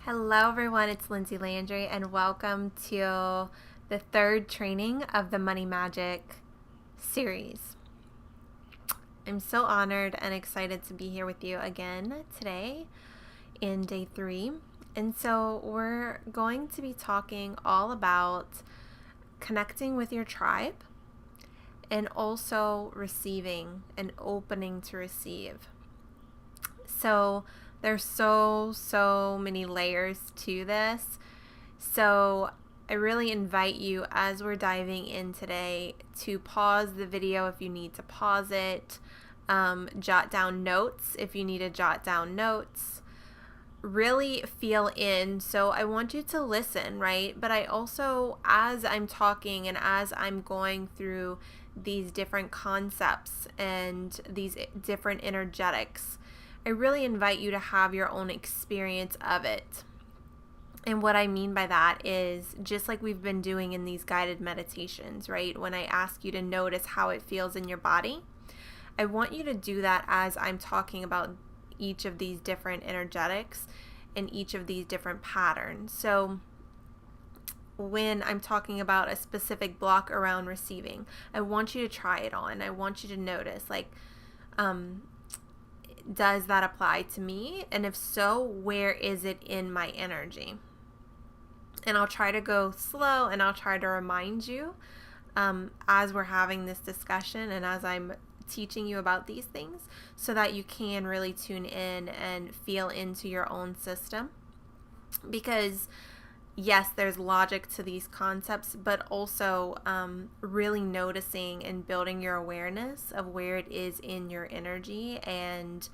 Hello, everyone. It's Lindsay Landry, and welcome to the third training of the Money Magic series. I'm so honored and excited to be here with you again today in day 3. And so, we're going to be talking all about connecting with your tribe and also receiving and opening to receive. So, there's so many layers to this. So I really invite you, as we're diving in today, to pause the video if you need to pause it, jot down notes if you need to jot down notes, really feel in. So I want you to listen, right? But I also, as I'm talking and as I'm going through these different concepts and these different energetics, I really invite you to have your own experience of it. And what I mean by that is just like we've been doing in these guided meditations, right? When I ask you to notice how it feels in your body, I want you to do that as I'm talking about each of these different energetics and each of these different patterns. So when I'm talking about a specific block around receiving, I want you to try it on. I want you to notice, does that apply to me? And if so, where is it in my energy? And I'll try to go slow and I'll try to remind you as we're having this discussion and as I'm teaching you about these things so that you can really tune in and feel into your own system. Because yes, there's logic to these concepts, but also really noticing and building your awareness of where it is in your energy, and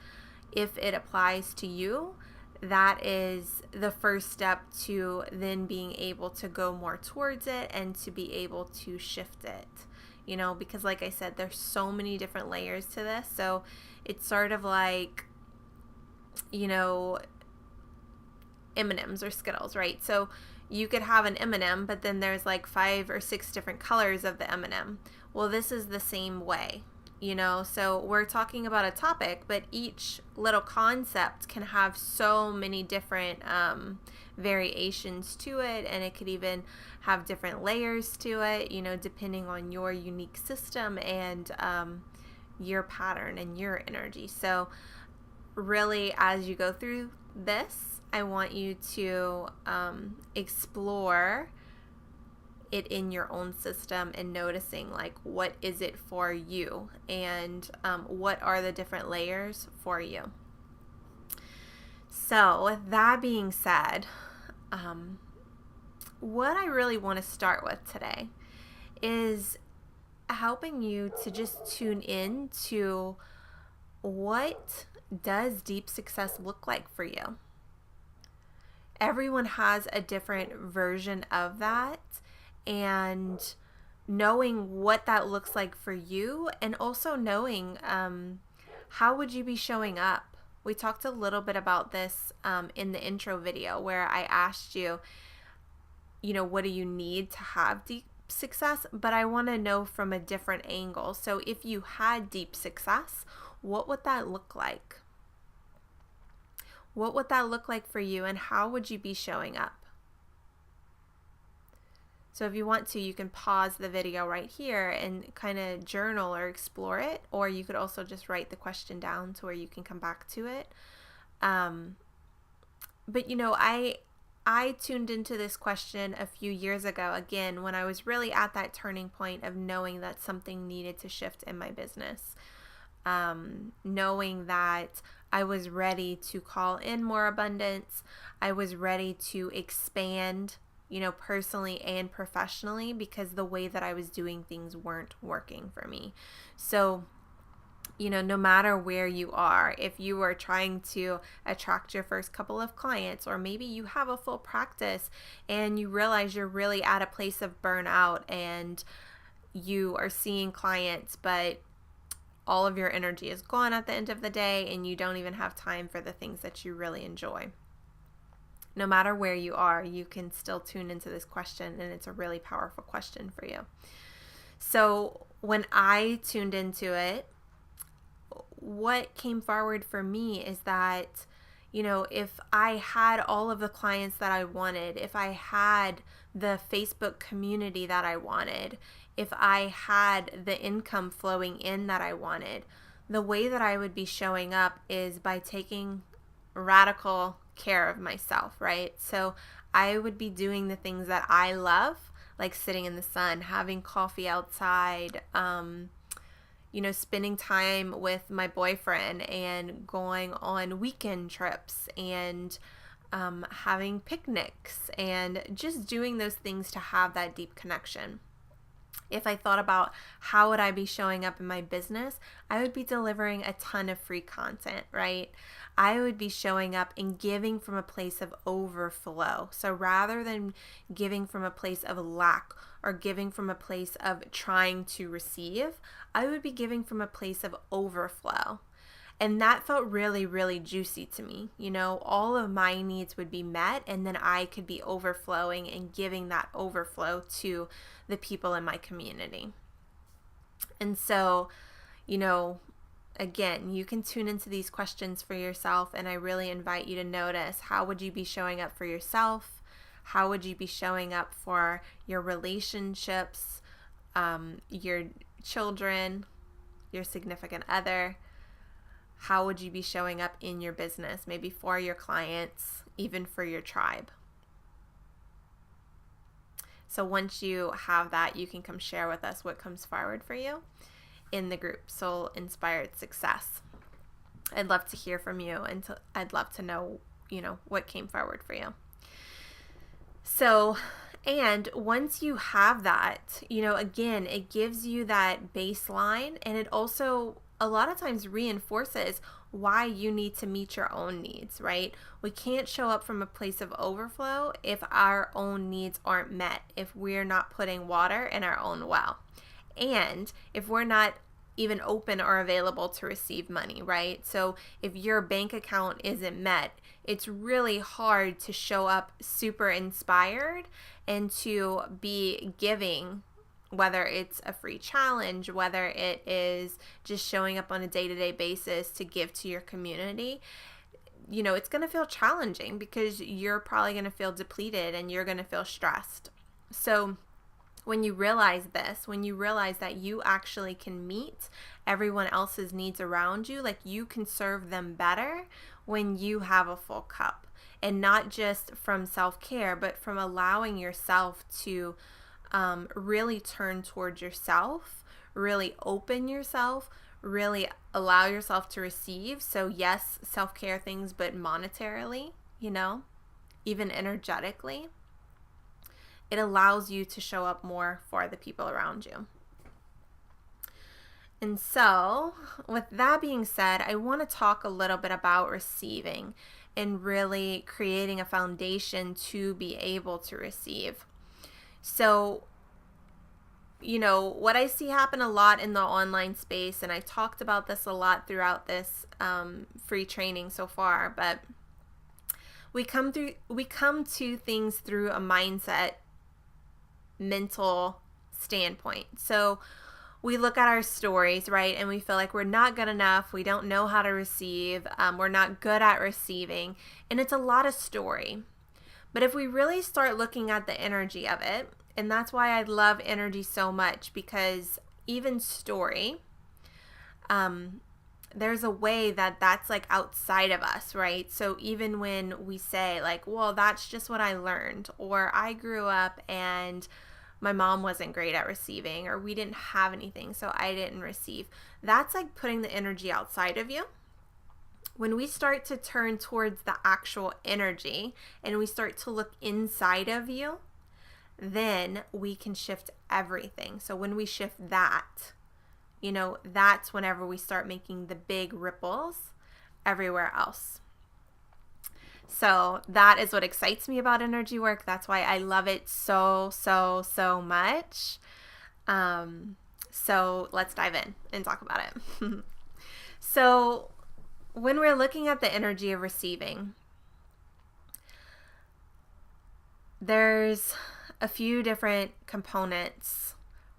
if it applies to you, that is the first step to then being able to go more towards it and to be able to shift it. Because like I said, there's so many different layers to this. So it's sort of like, M&Ms or Skittles, right? So you could have an M&M, but then there's like 5 or 6 different colors of the M&M. Well, this is the same way, so we're talking about a topic, but each little concept can have so many different variations to it, and it could even have different layers to it, depending on your unique system and your pattern and your energy. So really, as you go through this, I want you to explore it in your own system and noticing what is it for you, and what are the different layers for you. So with that being said, what I really want to start with today is helping you to just tune in to what does deep success look like for you. Everyone has a different version of that, and knowing what that looks like for you, and also knowing how would you be showing up. We talked a little bit about this in the intro video where I asked you, what do you need to have deep success? But I want to know from a different angle. So if you had deep success, what would that look like? What would that look like for you, and how would you be showing up? So if you want to, you can pause the video right here and kind of journal or explore it, or you could also just write the question down to where you can come back to it. But I tuned into this question a few years ago, again, when I was really at that turning point of knowing that something needed to shift in my business. Knowing that I was ready to call in more abundance. I was ready to expand, personally and professionally, because the way that I was doing things weren't working for me. So, no matter where you are, if you are trying to attract your first couple of clients, or maybe you have a full practice and you realize you're really at a place of burnout and you are seeing clients, but all of your energy is gone at the end of the day and you don't even have time for the things that you really enjoy. No matter where you are, you can still tune into this question, and it's a really powerful question for you. So when I tuned into it, what came forward for me is that, if I had all of the clients that I wanted, if I had the Facebook community that I wanted, if I had the income flowing in that I wanted, the way that I would be showing up is by taking radical care of myself, right? So I would be doing the things that I love, like sitting in the sun, having coffee outside, spending time with my boyfriend and going on weekend trips and having picnics and just doing those things to have that deep connection. If I thought about how would I be showing up in my business, I would be delivering a ton of free content, right? I would be showing up and giving from a place of overflow. So rather than giving from a place of lack or giving from a place of trying to receive, I would be giving from a place of overflow. And that felt really, really juicy to me. All of my needs would be met, and then I could be overflowing and giving that overflow to the people in my community. And so, again, you can tune into these questions for yourself, and I really invite you to notice, how would you be showing up for yourself? How would you be showing up for your relationships, your children, your significant other? How would you be showing up in your business, maybe for your clients, even for your tribe? So once you have that, you can come share with us what comes forward for you in the group, Soul Inspired Success. I'd love to hear from you, and I'd love to know, what came forward for you. So, and once you have that, again, it gives you that baseline, and it also a lot of times reinforces why you need to meet your own needs, right? We can't show up from a place of overflow if our own needs aren't met, if we're not putting water in our own well, and if we're not even open or available to receive money, right? So if your bank account isn't met, it's really hard to show up super inspired and to be giving, whether it's a free challenge, whether it is just showing up on a day-to-day basis to give to your community. It's going to feel challenging because you're probably going to feel depleted and you're going to feel stressed. So when you realize this, when you realize that you actually can meet everyone else's needs around you, like you can serve them better when you have a full cup, and not just from self-care, but from allowing yourself to really turn towards yourself, really open yourself, really allow yourself to receive. So yes, self-care things, but monetarily, even energetically, it allows you to show up more for the people around you. And so with that being said, I want to talk a little bit about receiving and really creating a foundation to be able to receive. So, what I see happen a lot in the online space, and I talked about this a lot throughout this free training so far, but we come to things through a mindset, mental standpoint. So we look at our stories, right, and we feel like we're not good enough, we don't know how to receive, we're not good at receiving, and it's a lot of story. But if we really start looking at the energy of it, and that's why I love energy so much, because even story, there's a way that that's like outside of us, right? So even when we say like, well, that's just what I learned, or I grew up and my mom wasn't great at receiving, or we didn't have anything, so I didn't receive. That's like putting the energy outside of you. When we start to turn towards the actual energy and we start to look inside of you, then we can shift everything. So when we shift that, that's whenever we start making the big ripples everywhere else. So that is what excites me about energy work. That's why I love it so, so, so much. So let's dive in and talk about it. So when we're looking at the energy of receiving, there's a few different components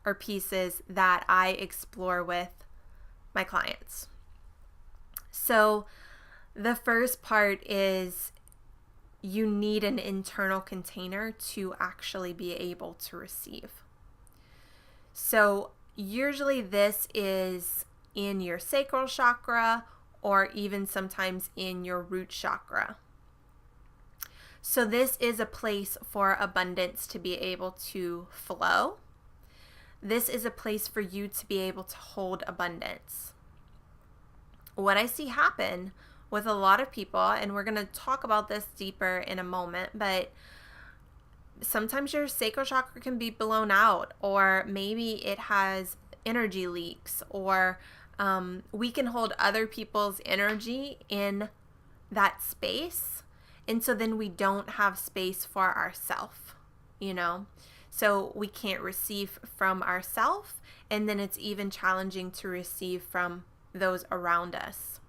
or pieces that I explore with my clients. So The first part is you need an internal container to actually be able to receive. So usually this is in your sacral chakra or even sometimes in your root chakra. So this is a place for abundance to be able to flow. This is a place for you to be able to hold abundance. What I see happen with a lot of people, and we're going to talk about this deeper in a moment, but sometimes your sacral chakra can be blown out, or maybe it has energy leaks, or we can hold other people's energy in that space. And so then we don't have space for ourselves, So we can't receive from ourselves, and then it's even challenging to receive from those around us.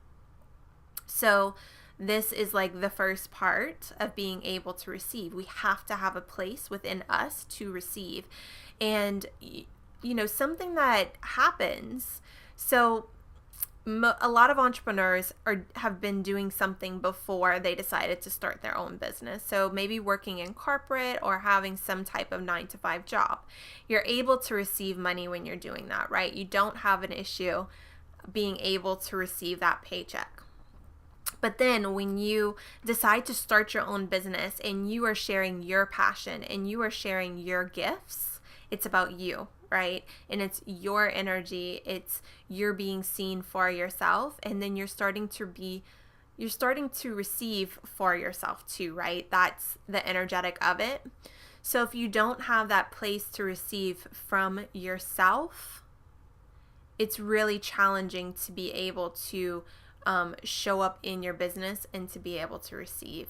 So this is like the first part of being able to receive. We have to have a place within us to receive. And, something that happens, so a lot of entrepreneurs have been doing something before they decided to start their own business. So maybe working in corporate or having some type of 9-to-5 job. You're able to receive money when you're doing that, right? You don't have an issue being able to receive that paycheck. But then when you decide to start your own business and you are sharing your passion and you are sharing your gifts, it's about you, right? And it's your energy, it's you're being seen for yourself, and then you're starting to receive for yourself too, right? That's the energetic of it. So if you don't have that place to receive from yourself, it's really challenging to be able to show up in your business and to be able to receive.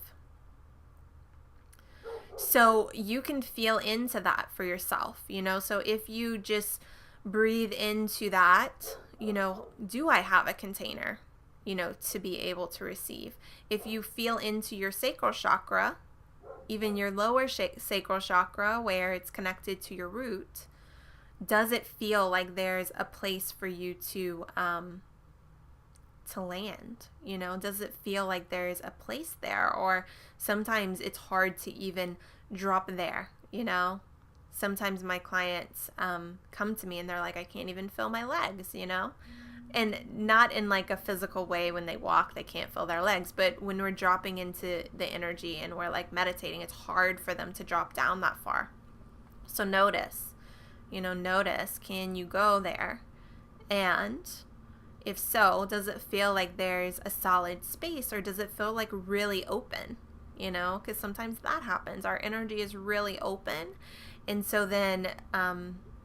So you can feel into that for yourself, so if you just breathe into that, do I have a container, to be able to receive? If you feel into your sacral chakra, even your lower sacral chakra where it's connected to your root, does it feel like there's a place for you to land? Does it feel like there's a place there? Or sometimes it's hard to even drop there. Sometimes my clients come to me and they're like, I can't even feel my legs, and not in like a physical way. When they walk, they can't feel their legs, but when we're dropping into the energy and we're like meditating, it's hard for them to drop down that far. So notice, can you go there? And if so, does it feel like there's a solid space, or does it feel like really open? Because sometimes that happens. Our energy is really open. And so then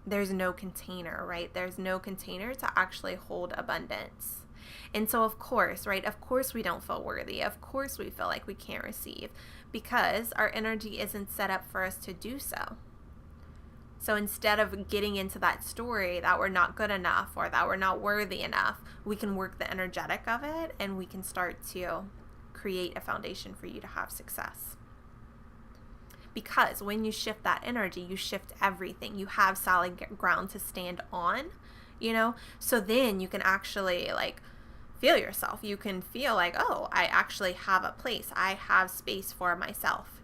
there's no container, right? There's no container to actually hold abundance. And so of course, right? Of course we don't feel worthy. Of course we feel like we can't receive, because our energy isn't set up for us to do so. So instead of getting into that story that we're not good enough or that we're not worthy enough, we can work the energetic of it, and we can start to create a foundation for you to have success. Because when you shift that energy, you shift everything. You have solid ground to stand on, so then you can actually feel yourself. You can feel like, oh, I actually have a place. I have space for myself.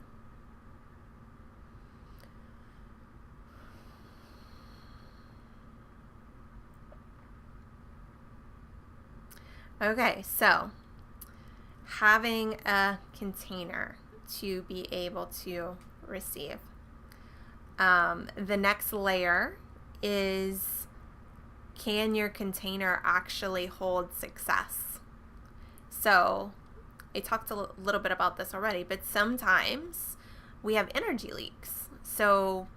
Okay, so having a container to be able to receive. The next layer is, can your container actually hold success? So I talked a little bit about this already, but sometimes we have energy leaks. So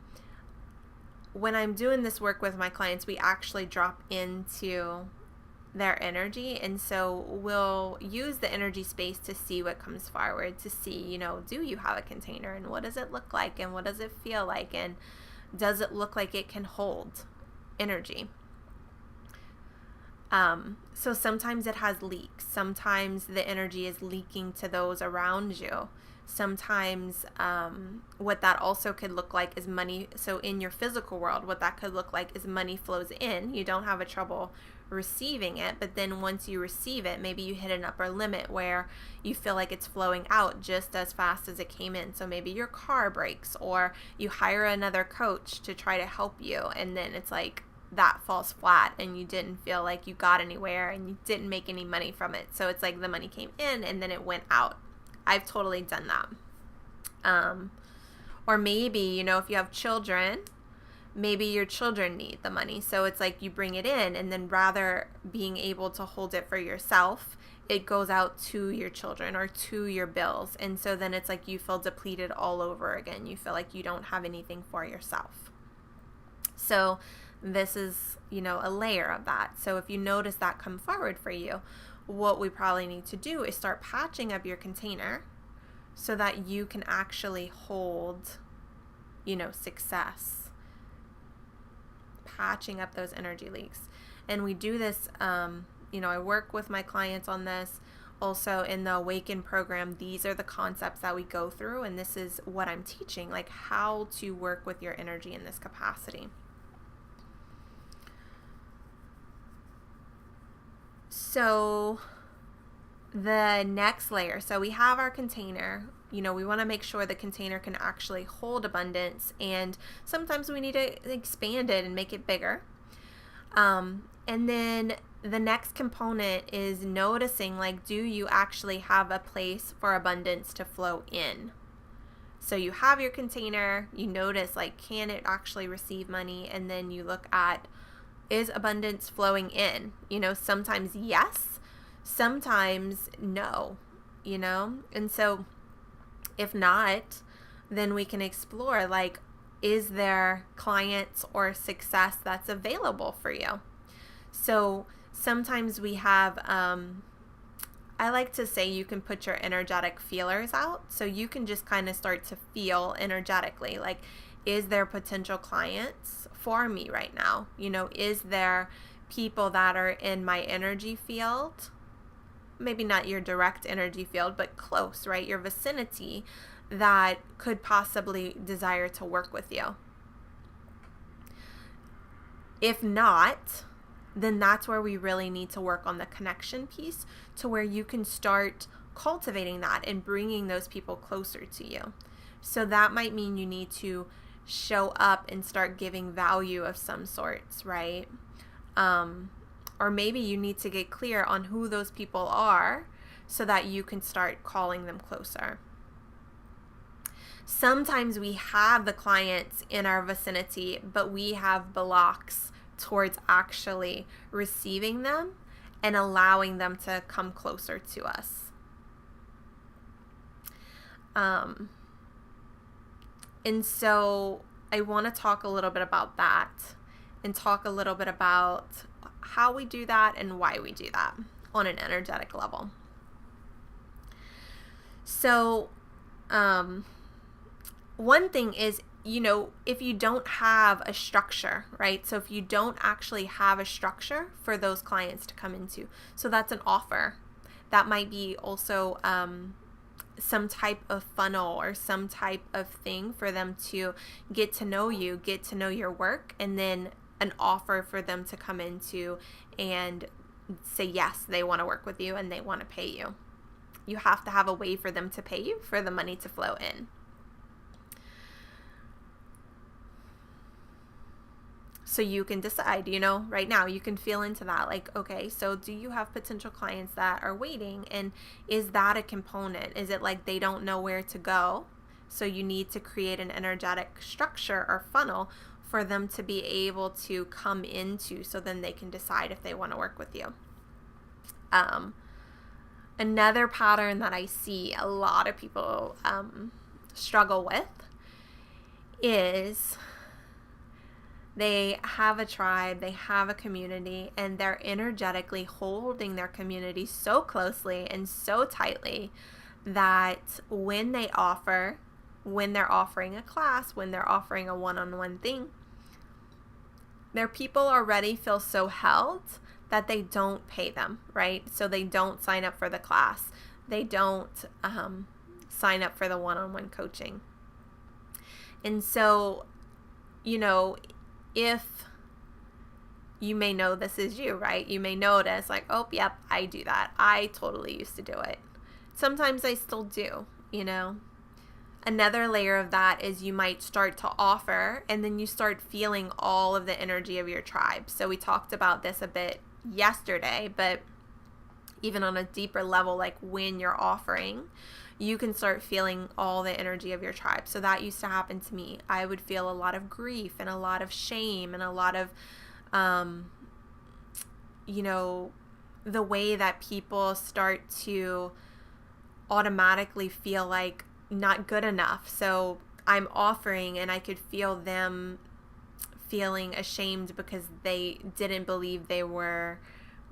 when I'm doing this work with my clients, we actually drop into their energy, and so we'll use the energy space to see what comes forward, to see, do you have a container, and what does it look like, and what does it feel like, and does it look like it can hold energy? So sometimes it has leaks. Sometimes the energy is leaking to those around you. Sometimes what that also could look like is money. So in your physical world, what that could look like is money flows in. You don't have a trouble receiving it, but then once you receive it, maybe you hit an upper limit where you feel like it's flowing out just as fast as it came in. So maybe your car breaks, or you hire another coach to try to help you, and then it's like that falls flat and you didn't feel like you got anywhere and you didn't make any money from it. So it's like the money came in and then it went out. I've totally done that. Or maybe, you know, if you have children, maybe your children need the money. So it's like you bring it in, and then rather being able to hold it for yourself, it goes out to your children or to your bills. And so then it's like you feel depleted all over again. You feel like you don't have anything for yourself. So this is, you know, a layer of that. So if you notice that come forward for you, what we probably need to do is start patching up your container so that you can actually hold, you know, success. Patching up those energy leaks. And we do this, you know, I work with my clients on this. Also in the Awaken program, these are the concepts that we go through, and this is what I'm teaching, like how to work with your energy in this capacity. So the next layer, so we have our container. You know, we want to make sure the container can actually hold abundance, and sometimes we need to expand it and make it bigger. And then the next component is noticing, like, do you actually have a place for abundance to flow in? So you have your container, you notice, like, can it actually receive money? And then you look at, is abundance flowing in? You know, sometimes yes, sometimes no, you know? And so if not, then we can explore, like, is there clients or success that's available for you? So sometimes we have, I like to say you can put your energetic feelers out. So you can just kind of start to feel energetically, like, is there potential clients for me right now? You know, is there people that are in my energy field? Maybe not your direct energy field, but close, right? Your vicinity that could possibly desire to work with you. If not, then that's where we really need to work on the connection piece, to where you can start cultivating that and bringing those people closer to you. So that might mean you need to show up and start giving value of some sorts, right? Or maybe you need to get clear on who those people are so that you can start calling them closer. Sometimes we have the clients in our vicinity, but we have blocks towards actually receiving them and allowing them to come closer to us. And so I want to talk a little bit about that, and talk a little bit about how we do that and why we do that on an energetic level. So, one thing is, you know, if you don't have a structure, right? So if you don't actually have a structure for those clients to come into, so that's an offer. That might be also some type of funnel or some type of thing for them to get to know you, get to know your work, and then an offer for them to come into and say yes, they want to work with you and they want to pay you. You have to have a way for them to pay you for the money to flow in. So you can decide, you know, right now you can feel into that, like, okay, so do you have potential clients that are waiting? And is that a component? Is it like they don't know where to go? So you need to create an energetic structure or funnel for them to be able to come into, so then they can decide if they want to work with you. Another pattern that I see a lot of people struggle with is they have a tribe, they have a community, and they're energetically holding their community so closely and so tightly that when they're offering a class, when they're offering a one-on-one thing, their people already feel so held that they don't pay them, right? So they don't sign up for the class. They don't sign up for the one-on-one coaching. And so, you know, if you may know this is you, right? You may notice like, oh, yep, I do that. I totally used to do it. Sometimes I still do, you know. Another layer of that is you might start to offer and then you start feeling all of the energy of your tribe. So we talked about this a bit yesterday, but even on a deeper level, like when you're offering, you can start feeling all the energy of your tribe. So that used to happen to me. I would feel a lot of grief and a lot of shame and a lot of, the way that people start to automatically feel like not good enough. So I'm offering and I could feel them feeling ashamed because they didn't believe they were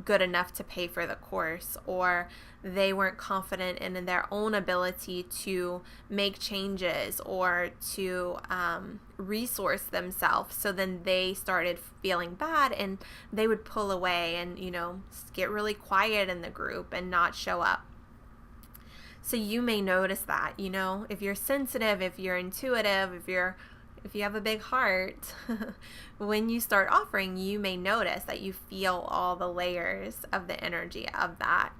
good enough to pay for the course, or they weren't confident in their own ability to make changes or to resource themselves. So then they started feeling bad and they would pull away and, get really quiet in the group and not show up. So you may notice that, if you're sensitive, if you're intuitive, if you have a big heart, when you start offering, you may notice that you feel all the layers of the energy of that.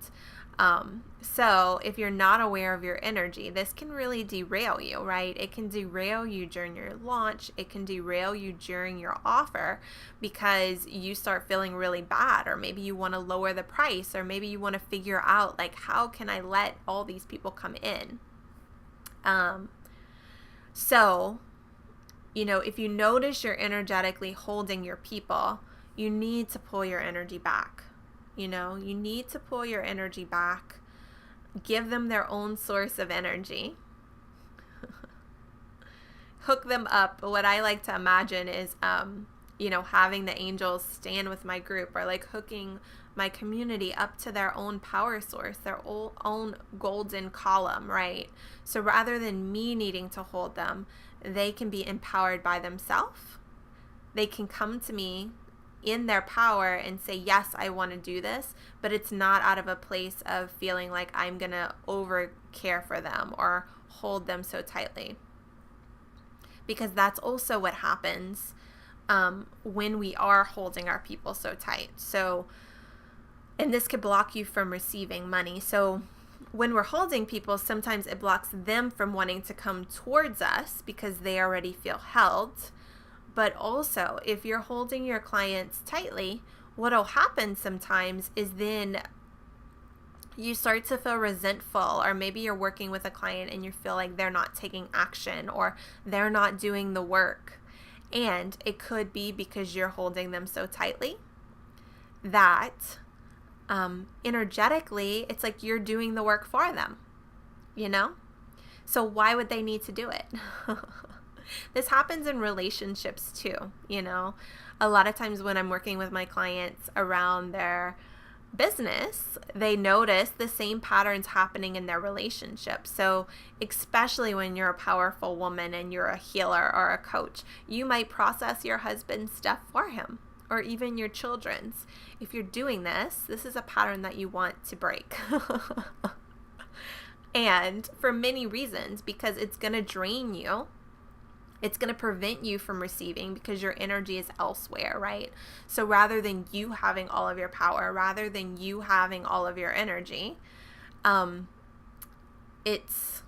So if you're not aware of your energy, this can really derail you, right? It can derail you during your launch. It can derail you during your offer because you start feeling really bad, or maybe you want to lower the price, or maybe you want to figure out like, how can I let all these people come in? If you notice you're energetically holding your people, you need to pull your energy back. You need to pull your energy back. Give them their own source of energy. Hook them up. What I like to imagine is, having the angels stand with my group, or like hooking my community up to their own power source, their own golden column, right? So rather than me needing to hold them, they can be empowered by themselves. They can come to me in their power and say, yes, I want to do this, but it's not out of a place of feeling like I'm going to over care for them or hold them so tightly. Because that's also what happens when we are holding our people so tight. So, and this could block you from receiving money. So when we're holding people, sometimes it blocks them from wanting to come towards us because they already feel held. But also, if you're holding your clients tightly, what'll happen sometimes is then you start to feel resentful, or maybe you're working with a client and you feel like they're not taking action or they're not doing the work. And it could be because you're holding them so tightly that energetically, it's like you're doing the work for them, So why would they need to do it? This happens in relationships too, A lot of times when I'm working with my clients around their business, they notice the same patterns happening in their relationship. So especially when you're a powerful woman and you're a healer or a coach, you might process your husband's stuff for him, or even your children's. If you're doing this is a pattern that you want to break. And for many reasons, because it's going to drain you. It's going to prevent you from receiving because your energy is elsewhere, right? So rather than you having all of your power, rather than you having all of your energy, it's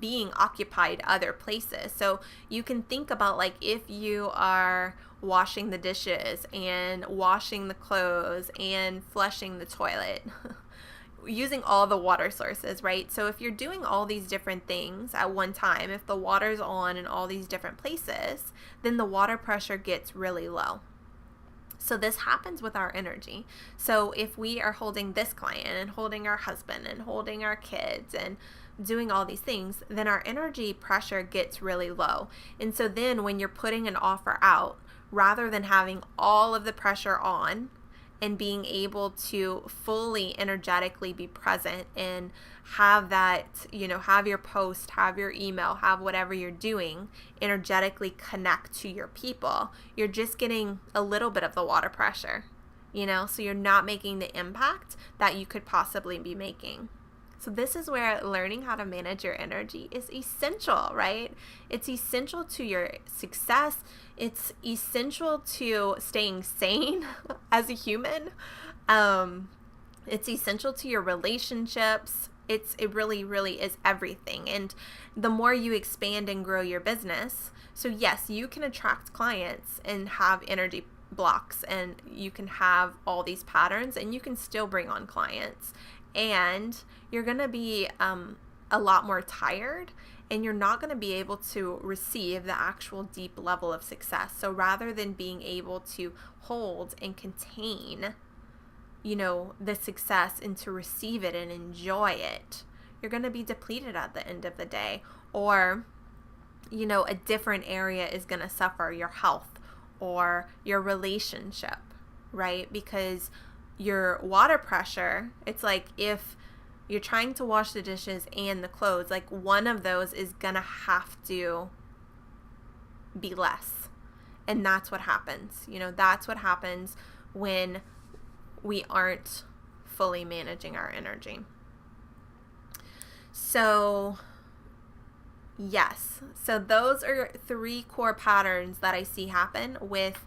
being occupied other places. So you can think about, like, if you are washing the dishes and washing the clothes and flushing the toilet, using all the water sources, right? So if you're doing all these different things at one time, if the water's on in all these different places, then the water pressure gets really low. So this happens with our energy. So if we are holding this client and holding our husband and holding our kids and doing all these things, then our energy pressure gets really low. And so then when you're putting an offer out, rather than having all of the pressure on and being able to fully energetically be present and have that, have your post, have your email, have whatever you're doing, energetically connect to your people, you're just getting a little bit of the water pressure, so you're not making the impact that you could possibly be making. So this is where learning how to manage your energy is essential, right? It's essential to your success. It's essential to staying sane as a human. It's essential to your relationships. It really, really is everything. And the more you expand and grow your business, so yes, you can attract clients and have energy blocks, and you can have all these patterns, and you can still bring on clients. And you're going to be a lot more tired, and you're not going to be able to receive the actual deep level of success. So rather than being able to hold and contain the success and to receive it and enjoy it, you're going to be depleted at the end of the day. Or, a different area is going to suffer, your health or your relationship, right? Because your water pressure, it's like if you're trying to wash the dishes and the clothes, like one of those is going to have to be less. And that's what happens. That's what happens when we aren't fully managing our energy. So, yes. So those are 3 core patterns that I see happen with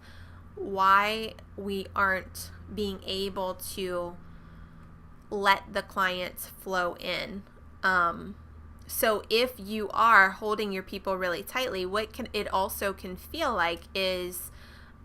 why we aren't being able to let the clients flow in. So if you are holding your people really tightly, what it also can feel like is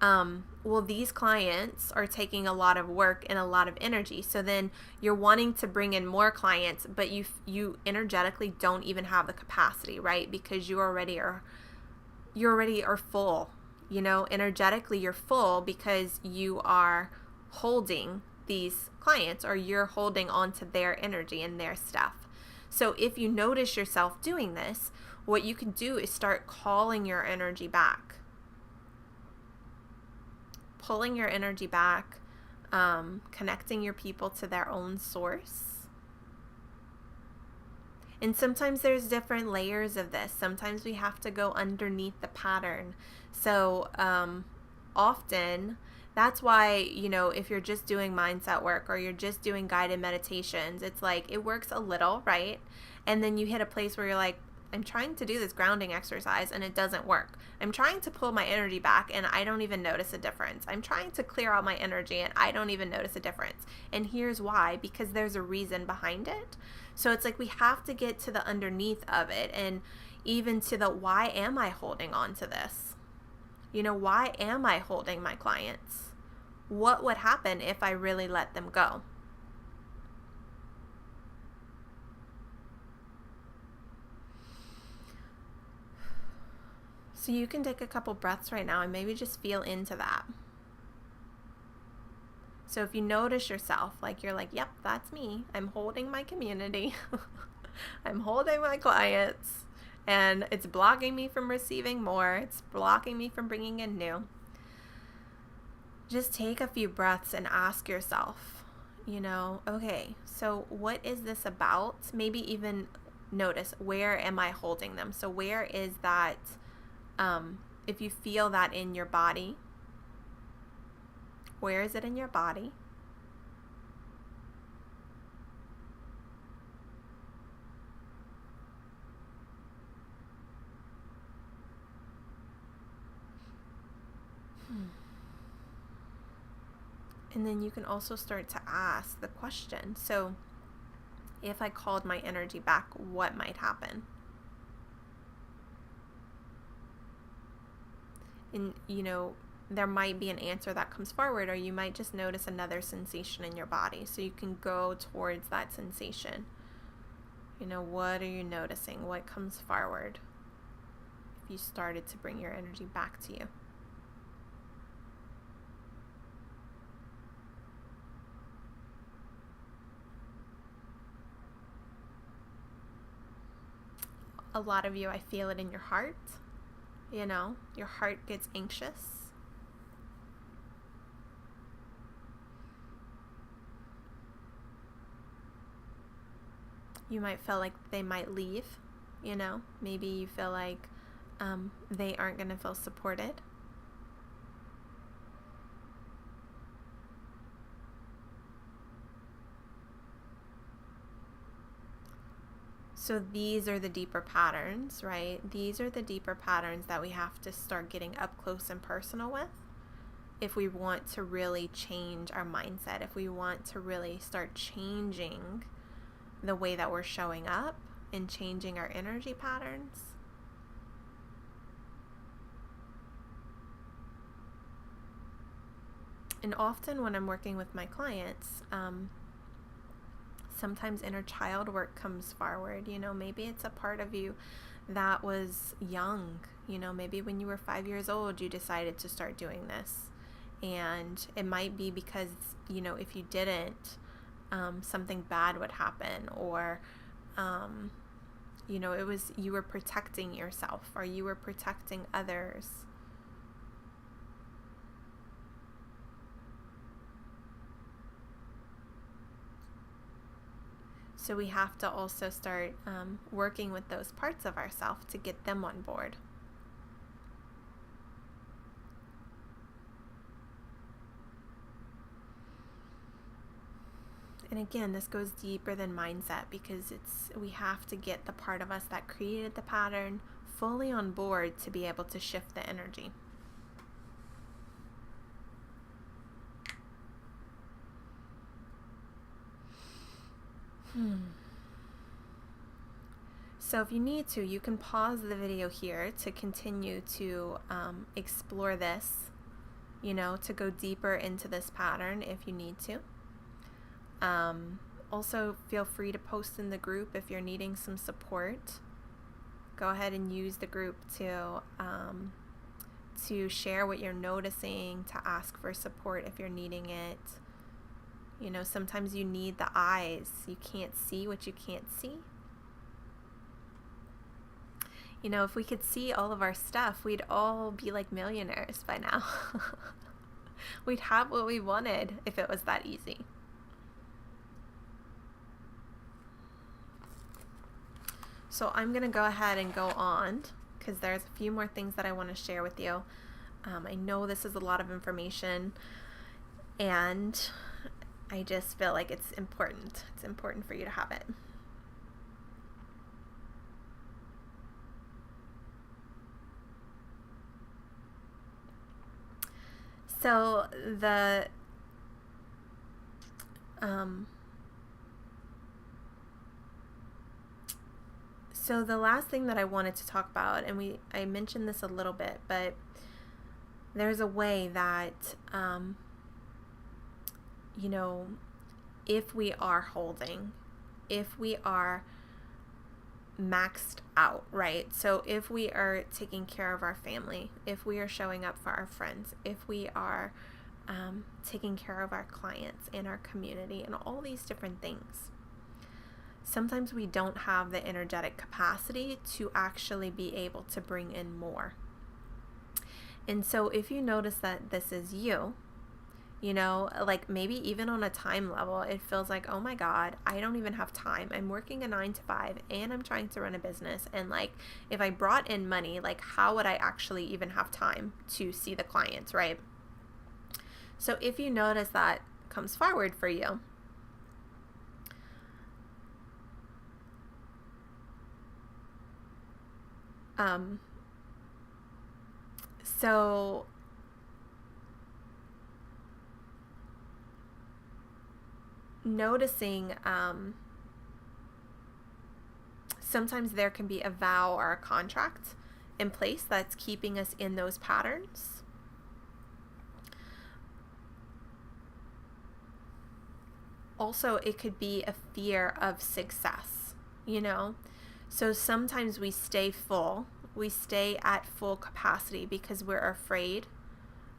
well, these clients are taking a lot of work and a lot of energy. So then you're wanting to bring in more clients, but you energetically don't even have the capacity, right? Because you already are full. Energetically you're full because you are holding these clients, or you're holding on to their energy and their stuff. So if you notice yourself doing this, what you can do is start calling your energy back. Pulling your energy back, connecting your people to their own source. And sometimes there's different layers of this. Sometimes we have to go underneath the pattern. So often, that's why, if you're just doing mindset work or you're just doing guided meditations, it's like it works a little, right? And then you hit a place where you're like, I'm trying to do this grounding exercise and it doesn't work. I'm trying to pull my energy back and I don't even notice a difference. I'm trying to clear out my energy and I don't even notice a difference. And here's why: because there's a reason behind it. So it's like we have to get to the underneath of it, and even to the why am I holding on to this? Why am I holding my clients? What would happen if I really let them go? So you can take a couple breaths right now and maybe just feel into that. So if you notice yourself, like you're like, yep, that's me. I'm holding my community. I'm holding my clients, and it's blocking me from receiving more. It's blocking me from bringing in new. Just take a few breaths and ask yourself, okay, so what is this about? Maybe even notice, where am I holding them? So where is that? If you feel that in your body, where is it in your body? And then you can also start to ask the question. So if I called my energy back, what might happen? And, there might be an answer that comes forward, or you might just notice another sensation in your body. So you can go towards that sensation. What are you noticing? What comes forward if you started to bring your energy back to you? A lot of you, I feel it in your heart. Your heart gets anxious. You might feel like they might leave, maybe you feel like they aren't going to feel supported. So these are the deeper patterns, right? These are the deeper patterns that we have to start getting up close and personal with if we want to really change our mindset, if we want to really start changing the way that we're showing up and changing our energy patterns. And often when I'm working with my clients, sometimes inner child work comes forward. Maybe it's a part of you that was young. Maybe when you were 5 years old, you decided to start doing this. And it might be because, if you didn't, something bad would happen, or, you were protecting yourself, or you were protecting others. So we have to also start working with those parts of ourselves to get them on board. And again, this goes deeper than mindset, because we have to get the part of us that created the pattern fully on board to be able to shift the energy. So if you need to, you can pause the video here to continue to explore this, to go deeper into this pattern if you need to. Also, feel free to post in the group if you're needing some support. Go ahead and use the group to share what you're noticing, to ask for support if you're needing it. Sometimes you need the eyes. You can't see what you can't see. If we could see all of our stuff, we'd all be like millionaires by now. We'd have what we wanted if it was that easy. So I'm going to go ahead and go on, because there's a few more things that I want to share with you. I know this is a lot of information, and I just feel like it's important. It's important for you to have it. So the last thing that I wanted to talk about, and I mentioned this a little bit, but there's a way that, if we are holding, if we are maxed out, right? So if we are taking care of our family, if we are showing up for our friends, if we are taking care of our clients and our community and all these different things, sometimes we don't have the energetic capacity to actually be able to bring in more. And so if you notice that this is you, like maybe even on a time level, it feels like, oh my God, I don't even have time. I'm working a 9 to 5 and I'm trying to run a business. And like, if I brought in money, like how would I actually even have time to see the clients, right? So if you notice that comes forward for you, so noticing, sometimes there can be a vow or a contract in place that's keeping us in those patterns. Also, it could be a fear of success, So sometimes we stay full. We stay at full capacity because we're afraid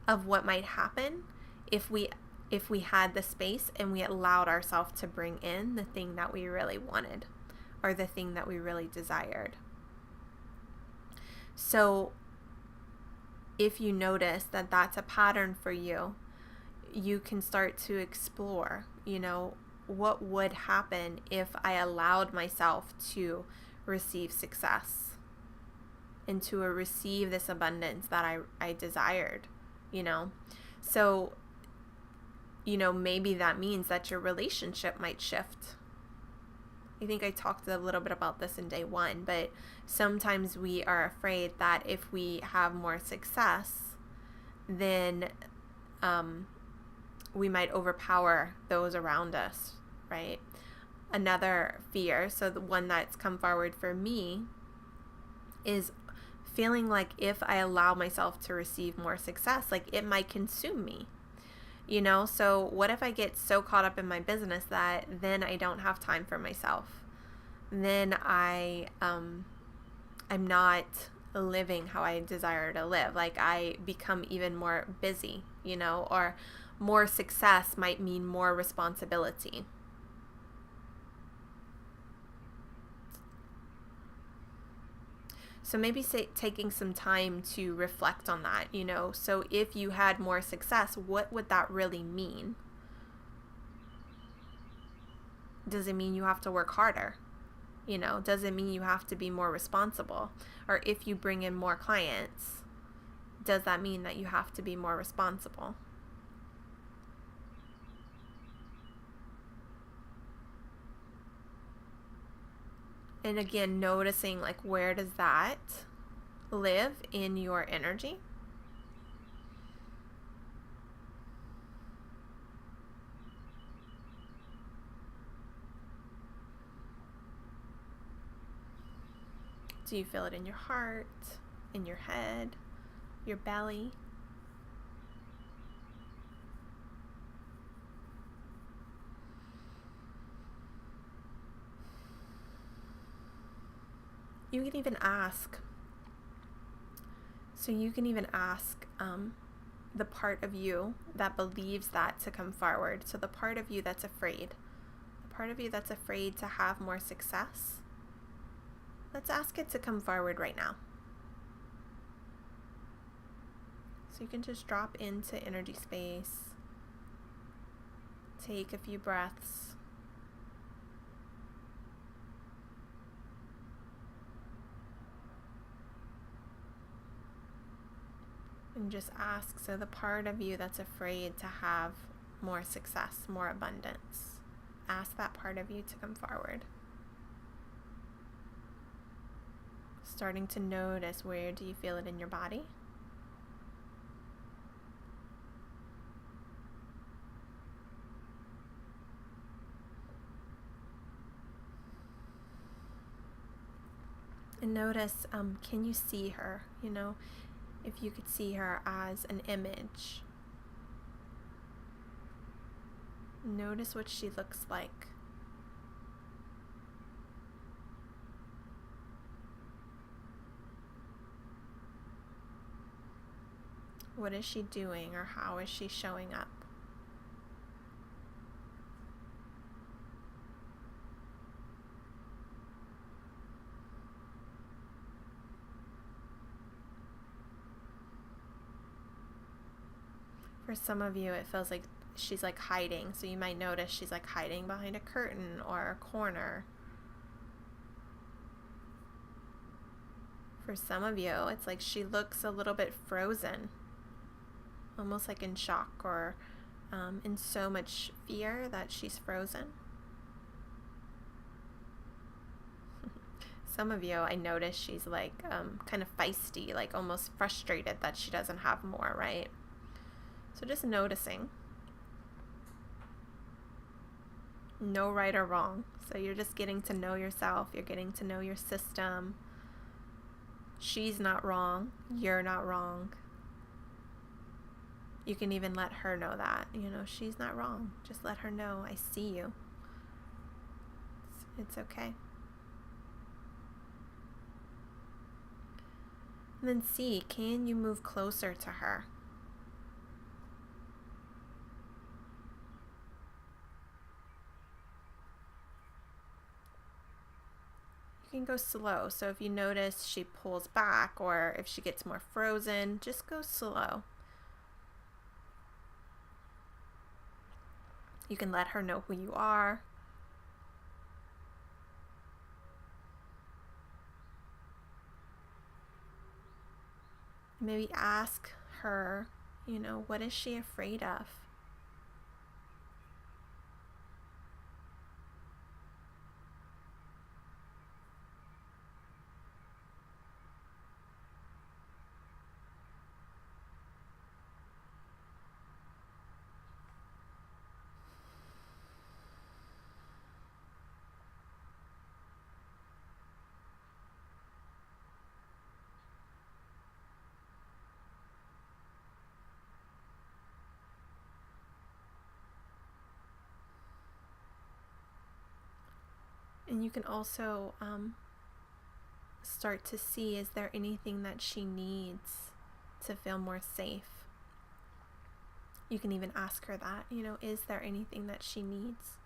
of what might happen if we had the space and we allowed ourselves to bring in the thing that we really wanted or the thing that we really desired. So if you notice that that's a pattern for you, you can start to explore, what would happen if I allowed myself to receive success and to receive this abundance that I desired, So, maybe that means that your relationship might shift. I think I talked a little bit about this in day one, but sometimes we are afraid that if we have more success, then we might overpower those around us, right? Another fear, so the one that's come forward for me, is feeling like if I allow myself to receive more success, like it might consume me. So what if I get so caught up in my business that then I don't have time for myself? Then I'm not living how I desire to live. Like I become even more busy, or more success might mean more responsibility. So maybe taking some time to reflect on that, So if you had more success, what would that really mean? Does it mean you have to work harder? Does it mean you have to be more responsible? Or if you bring in more clients, does that mean that you have to be more responsible? And again, noticing like where does that live in your energy? Do you feel it in your heart, in your head, your belly? You can even ask. So you can even ask the part of you that believes that to come forward. So the part of you that's afraid. The part of you that's afraid to have more success. Let's ask it to come forward right now. So you can just drop into energy space. Take a few breaths. And just ask, so the part of you that's afraid to have more success, more abundance, ask that part of you to come forward. Starting to notice, where do you feel it in your body? And notice, can you see her? If you could see her as an image. Notice what she looks like. What is she doing, or how is she showing up? For some of you, it feels like she's like hiding. So you might notice she's like hiding behind a curtain or a corner. For some of you, it's like she looks a little bit frozen, almost like in shock, or in so much fear that she's frozen. Some of you, I notice she's like kind of feisty, like almost frustrated that she doesn't have more, right? So just noticing. No right or wrong. So you're just getting to know yourself. You're getting to know your system. She's not wrong. You're not wrong. You can even let her know that. She's not wrong. Just let her know, I see you. It's okay. And then see, can you move closer to her? You can go slow. So if you notice she pulls back, or if she gets more frozen, just go slow. You can let her know who you are. Maybe ask her, what is she afraid of? And you can also start to see, is there anything that she needs to feel more safe? You can even ask her that, is there anything that she needs?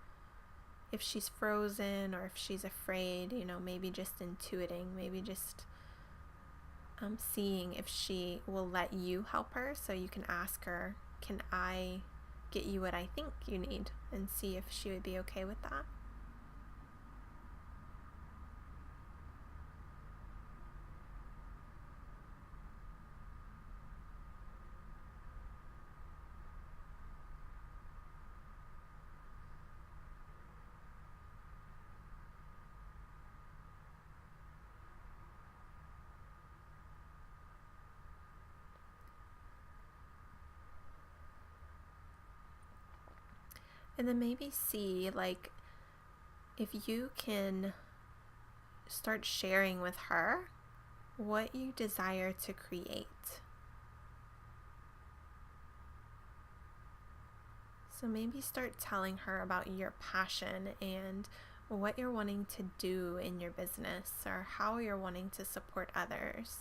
If she's frozen or if she's afraid, maybe just intuiting, maybe just seeing if she will let you help her. So you can ask her, can I get you what I think you need? And see if she would be okay with that. And then maybe see, like, if you can start sharing with her what you desire to create. So maybe start telling her about your passion and what you're wanting to do in your business or how you're wanting to support others.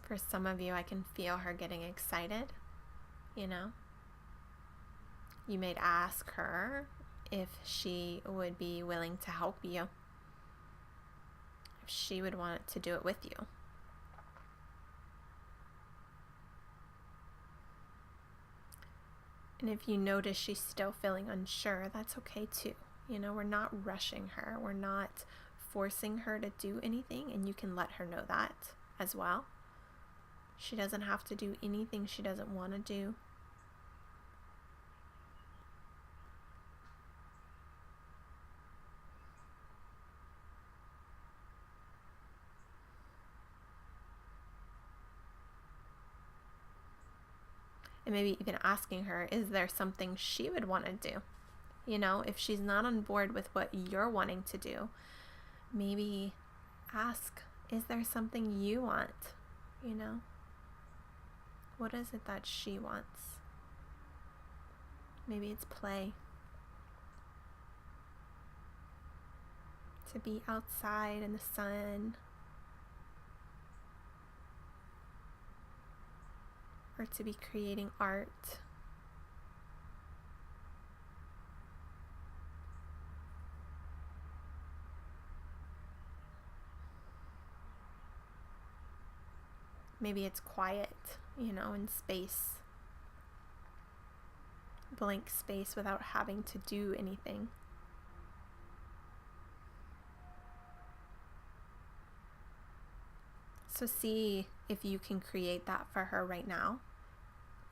For some of you, I can feel her getting excited, You might ask her if she would be willing to help you, if she would want to do it with you. And if you notice she's still feeling unsure, that's okay too. We're not rushing her. We're not forcing her to do anything, and you can let her know that as well. She doesn't have to do anything she doesn't want to do. And maybe even asking her, is there something she would want to do? If she's not on board with what you're wanting to do, maybe ask, is there something you want? What is it that she wants? Maybe it's play. To be outside in the sun. Or to be creating art. Maybe it's quiet, in space. Blank space without having to do anything. So see if you can create that for her right now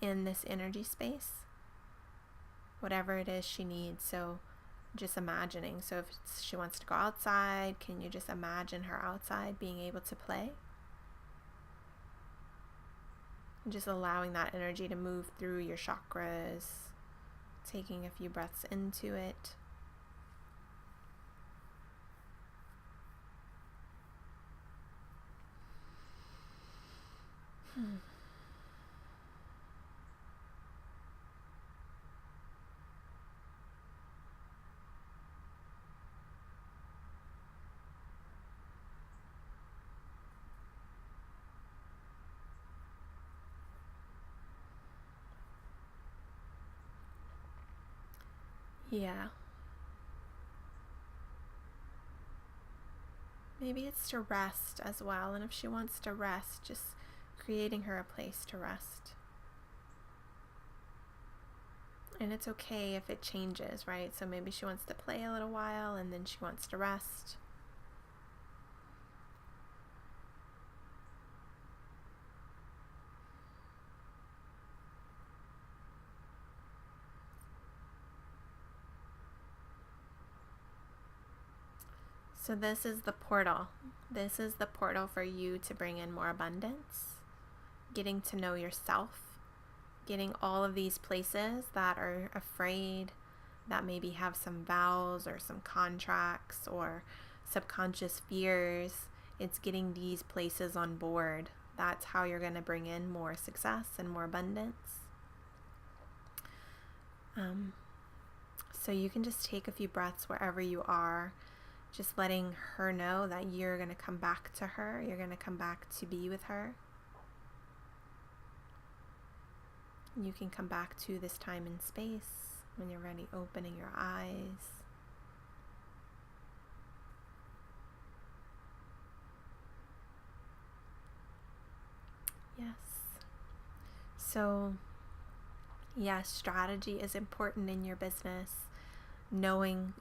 in this energy space. Whatever it is she needs. So just imagining. So if she wants to go outside, can you just imagine her outside being able to play? And just allowing that energy to move through your chakras, taking a few breaths into it. Yeah. Maybe it's to rest as well. And if she wants to rest, just creating her a place to rest. And it's okay if it changes, right? So maybe she wants to play a little while and then she wants to rest. So this is the portal. This is the portal for you to bring in more abundance, getting to know yourself, getting all of these places that are afraid, that maybe have some vows or some contracts or subconscious fears. It's getting these places on board. That's how you're going to bring in more success and more abundance. So you can just take a few breaths wherever you are, just letting her know that you're going to come back to her. You're going to come back to be with her. You can come back to this time and space when you're ready, opening your eyes. Yes. So, yes, strategy is important in your business. Knowing,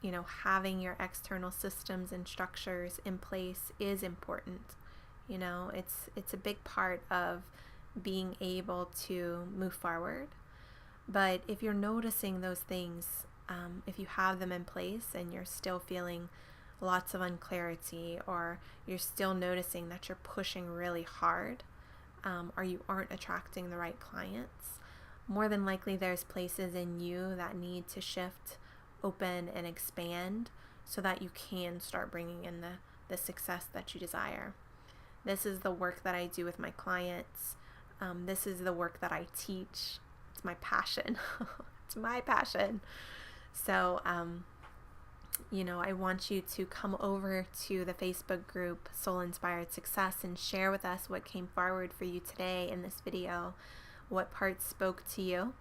having your external systems and structures in place is important. It's a big part of being able to move forward. But if you're noticing those things, if you have them in place and you're still feeling lots of unclarity, or you're still noticing that you're pushing really hard, or you aren't attracting the right clients, more than likely there's places in you that need to shift, open, and expand so that you can start bringing in the success that you desire. This is the work that I do with my clients. This is the work that I teach. It's my passion. It's my passion. So, I want you to come over to the Facebook group Soul Inspired Success and share with us what came forward for you today in this video, what parts spoke to you.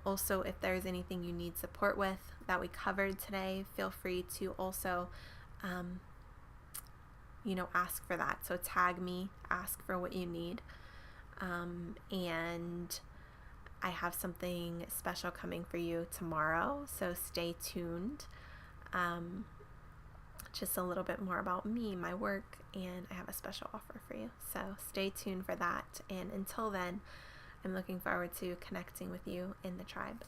Also, if there's anything you need support with that we covered today, feel free to also, ask for that. So tag me, ask for what you need. And I have something special coming for you tomorrow, so stay tuned. Just a little bit more about me, my work, and I have a special offer for you. So stay tuned for that. And until then, I'm looking forward to connecting with you in the tribe.